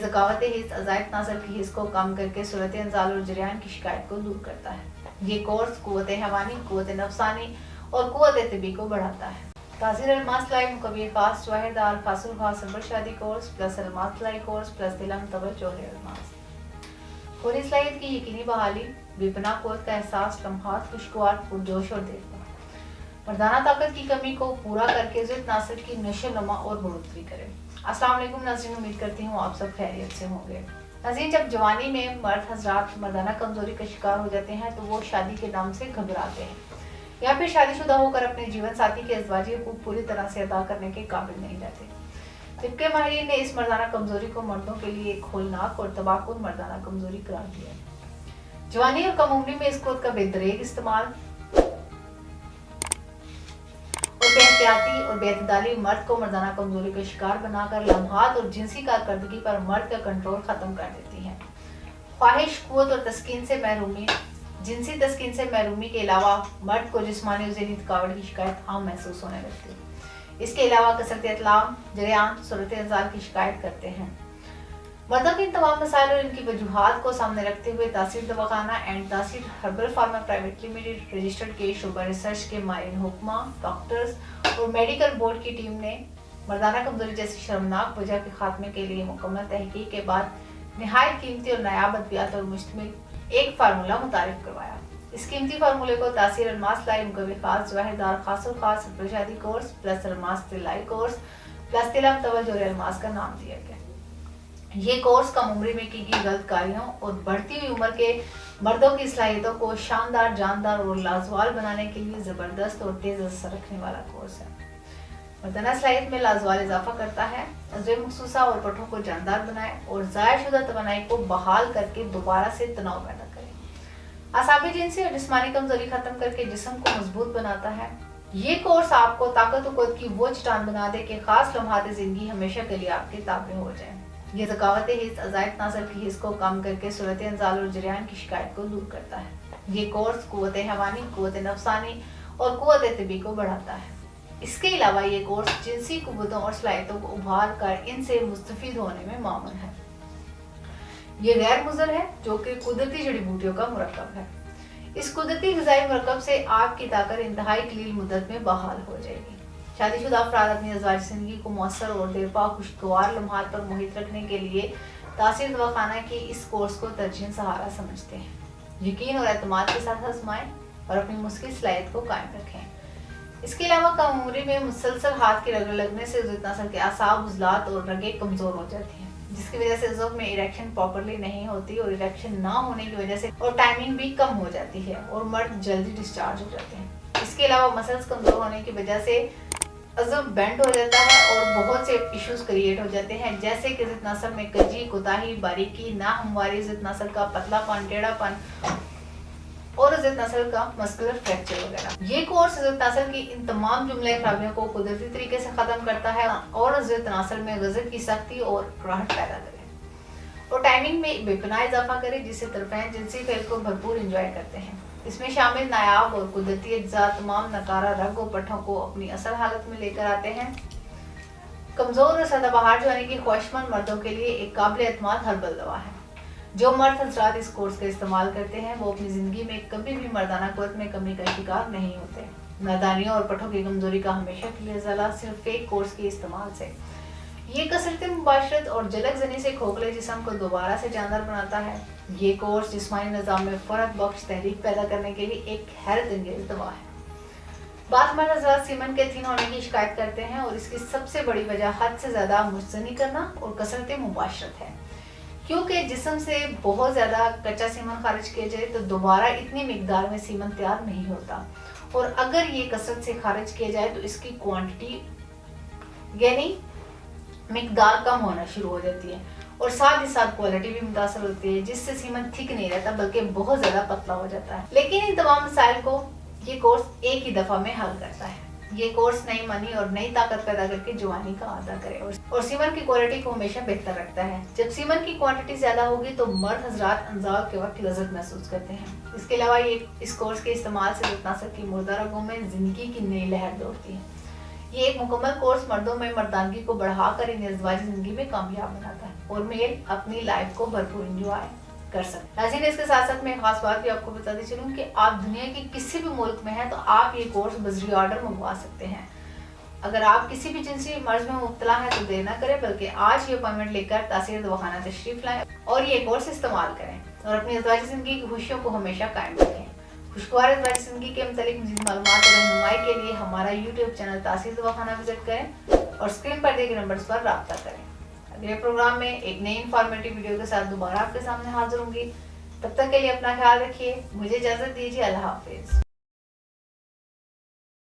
ज़कावत हिस्स अज़ायद नाज़र की हिस्स को कम करके सूरत अंजाल और जरियान की शिकायत को दूर करता है। ये कोर्स कुव्वत हवानी, कुव्वत नफ्सानी और कुव्वत तिबी को बढ़ाता है। तासीर अलमास लाई मुकव्वी खास जवाहिर दार फासुल खास अब्बर शादी कोर्स प्लस अलमास लाई कोर्स प्लस दिलम तवल जोहर अलमास। फौरी सलाहियत की यकीनी बहाली, बेपनाह कुव्वत का एहसास, लम्हात खुशगवार, पुरजोश और देखभाल, मर्दाना ताकत की कमी को पूरा करके ज़िद नासिर की नशो नमा और बढ़ोतरी करें। अस्सलाम वालेकुम नाज़रीन, उम्मीद करती हूँ आप सब खैरियत से होंगे। नाज़रीन, जब जवानी में मर्द हजरात मर्दाना कमजोरी का शिकार हो जाते हैं तो वो शादी के नाम से घबराते हैं या फिर शादीशुदा होकर अपने जीवन साथी के अज़वाजी हुकूक पूरी तरह से अदा करने के काबिल नहीं रहते। तिब्बे माहिरीन ने इस मर्दाना कमजोरी को मर्दों के लिए एक होलनाक और तबाहकुन मर्दाना कमजोरी करार दिया है। जवानी और कम उम्री में इस कुव्वत का बेदरेग इस्तेमाल और बेहतियाती और बेतदाली मर्द को मर्दाना कमजोरी का शिकार बनाकर लम्हात और जिनसी कारकर्दगी पर मर्द का कंट्रोल खत्म कर देती है। ख्वाहिश, कुव्वत और तस्कीन से महरूमी, जिनसी तस्कीन से महरूमी के अलावा मर्द को जिस्मानी और ज़हनी थकावट की शिकायत आम महसूस होने लगती है। इसके अलावा कसरत इतलाम, जरियान, सूरत अंजाल की शिकायत करते हैं। मर्दों के इन तमाम मसाइल और इनकी वजूहात को सामने रखते हुए तासीर दवाखाना एंड तासीर herbal pharma private limited registered के शोबा रिसर्च के माहिरीन हुक्मा, डॉक्टर्स और मेडिकल बोर्ड की टीम ने मर्दाना कमजोरी जैसी शर्मनाक वजह के खात्मे के लिए मुकम्मल तहकीक के बाद निहायत कीमती और नायाब अद्वियात और मुश्तमिल एक फार्मूला मुतारिफ करवाया। इस कीमती फार्मूले को तासीर अलमास लाई मुकव्वी खास जवाहिर दार खासुल खास अब्बर शादी कोर्स प्लस अलमास तिलाई कोर्स प्लस तिलम तवल जोहर अलमास का नाम दिया गया। ये कोर्स कम उम्र में की गई गलतकारियों और बढ़ती हुई उम्र के मर्दों की सलाहियतों को शानदार, जानदार और लाजवाल बनाने के लिए जबरदस्त और तेज असर रखने वाला कोर्स है। मर्दाना सलाहियत में लाजवाल इजाफा करता है, अज़्वे मखसूसा और पठों को जानदार बनाए और ज़ाया शुदा तवानाई को बहाल करके दोबारा से तनाव पैदा करे। आसाबी जिनसी और जिस्मानी कमजोरी खत्म करके जिस्म को मजबूत बनाता है। ये कोर्स आपको ताकत और कुव्वत की वो चट्टान बना दे कि खास लम्हात ज़िंदगी हमेशा के लिए आपके ताबे हो जाए। ये ज़कावत हिस्स अज़ायद नाज़र की हिस्स को कम करके सूरत अंजाल और जरियान की शिकायत को दूर करता है। ये कोर्स कुव्वत हवानी, कुव्वत नफ्सानी और कुव्वत तिबी को बढ़ाता है। इसके अलावा ये कोर्स जिनसी कुव्वतों और सलाहियतों को उभार कर इनसे मुस्तफीद होने में मामून है। ये गैर मुज़र है जो कि कुदरती जड़ी बूटियों का मुरक्कब है। इस कुदरती ग़िज़ाई मुरक्कब से आपकी ताकत इंतहाई कलील मुद्दत में बहाल हो जाएगी। शादीशुदा अफराद अपनी अज़वाजी ज़िंदगी को मौसर और देरपा खुशगवार लम्हात पर मुहित रखने के लिए तासीर दवाखाना के इस कोर्स को तरजीह सहारा समझते हैं। यकीन और एतमाद के साथ आजमाएं और अपनी मुस्किल सलाहियत को कायम रखें। इसके अलावा कम उम्री में मुसलसल हाथ की रगड़ लगने से ज़िद नासिर के आसाब, उज़लात और रगें कमज़ोर हो जाती हैं, जिसकी वजह से ज़ुब में इरेक्शन प्रॉपरली नहीं होती और इरेक्शन ना होने की वजह से और टाइमिंग भी कम हो जाती है और मर्द जल्दी डिस्चार्ज हो जाते हैं। इसके अलावा मसल्स कमज़ोर होने की वजह से अज़ब बेंड हो जाता है और बहुत से इश्यूज क्रिएट हो जाते हैं, जैसे कि ज़िद नस्ल में कजी, कोताही, बारीकी, नाहमवारी, ज़िद नस्ल का पतलापन, टेढ़ापन और ज़िद नस्ल का मस्कुलर फ्रैक्चर वगैरह। ये कोर्स ज़िद नस्ल की इन तमाम जुमले खराबियों को कुदरती तरीके से ख़त्म करता है और ज़िद नस्ल में ग़ज़ब की सख्ती और राहत पैदा करे और टाइमिंग में बेपनाह इजाफा करे, जिससे तरफ़ैन जिनसी खेल को भरपूर इंजॉय करते हैं। इसमें शामिल नायाब और कुदरती अज्जा तमाम नकारा रग और पठों को अपनी असल हालत में लेकर आते हैं। कमजोर और सदाबहार जवानी की ख्वाहिशमंद मर्दों के लिए एक काबिल एतमाद हर्बल दवा है। जो मर्द हजरात इस कोर्स का इस्तेमाल करते हैं वो अपनी जिंदगी में कभी भी मर्दाना कुव्वत में कमी का शिकार नहीं होते। नादानियों और पठों की कमजोरी का हमेशा के लिए इज़ाला सिर्फ एक कोर्स के इस्तेमाल से। ये कसरत मुबाशरत और जलक जनी से खोखले जिस्म को दोबारा से जानदार बनाता है। ये कोर्स जिस्मानी निज़ाम में फ़र्क बख्श तहरीक पैदा करने के लिए एक हैरत अंगेज दवा है। बात मर्द हज़रात सीमन के थिन होने की शिकायत करते हैं और इसकी सबसे बड़ी वजह हद से ज़्यादा मुस्तनी करना और कसरत मुबाशरत है, क्योंकि जिस्म से बहुत ज़्यादा कच्चा सीमन खारिज किया जाए तो दोबारा इतनी मिकदार में सीमन तैयार नहीं होता और अगर ये कसरत से खारिज किया जाए तो इसकी क्वांटिटी यानी मिकदार कम होना शुरू हो जाती है और साथ ही साथ क्वालिटी भी मुतासर होती है, जिससे सीमन थिक नहीं रहता बल्कि बहुत ज़्यादा पतला हो जाता है। लेकिन इन तमाम मसाइल को ये कोर्स एक ही दफ़ा में हल करता है। ये कोर्स नई मनी और नई ताकत पैदा करके जवानी का अदा करे और सीमन की क्वालिटी को हमेशा बेहतर रखता है। जब सीमन की क्वांटिटी ज्यादा होगी तो मर्द हजरात अंजाल के वक्त लज़्ज़त महसूस करते हैं। इसके अलावा ये इस कोर्स के इस्तेमाल से ज़िद नासिर की मुर्दा रगों में जिंदगी की नई लहर दौड़ती है। یہ ایک مکمل کورس مردوں میں مردانگی کو بڑھا کر انہیں ازدواجی زندگی میں کامیاب بناتا ہے اور میل اپنی لائف کو بھرپور انجوائے کر سکتے ہیں۔ ناظرین، اس کے ساتھ ساتھ میں ایک خاص بات بھی آپ کو بتاتی چلوں کہ آپ دنیا کے کسی بھی ملک میں ہیں تو آپ یہ کورس بذریعہ آرڈر منگوا سکتے ہیں۔ اگر آپ کسی بھی جنسی مرض میں مبتلا ہیں تو دیر نہ کریں، بلکہ آج یہ اپائنٹمنٹ لے کر تاثیر دواخانہ تشریف لائیں اور یہ کورس استعمال کریں اور اپنی ازدواجی زندگی کی خوشیوں کو ہمیشہ قائم رکھیں۔ خوشگوار ازدواجی زندگی کے متعلق مزید معلومات اور رہنمائی کے لیے ہمارا یوٹیوب چینل تاثیر دواخانہ وزٹ کریں اور اسکرین پر دیے گئے نمبرز پر رابطہ کریں۔ اگلے پروگرام میں ایک نئی انفارمیٹیو ویڈیو کے ساتھ دوبارہ آپ کے سامنے حاضر ہوں گی۔ تب تک کے لیے اپنا خیال رکھیے، مجھے اجازت دیجیے، اللہ حافظ۔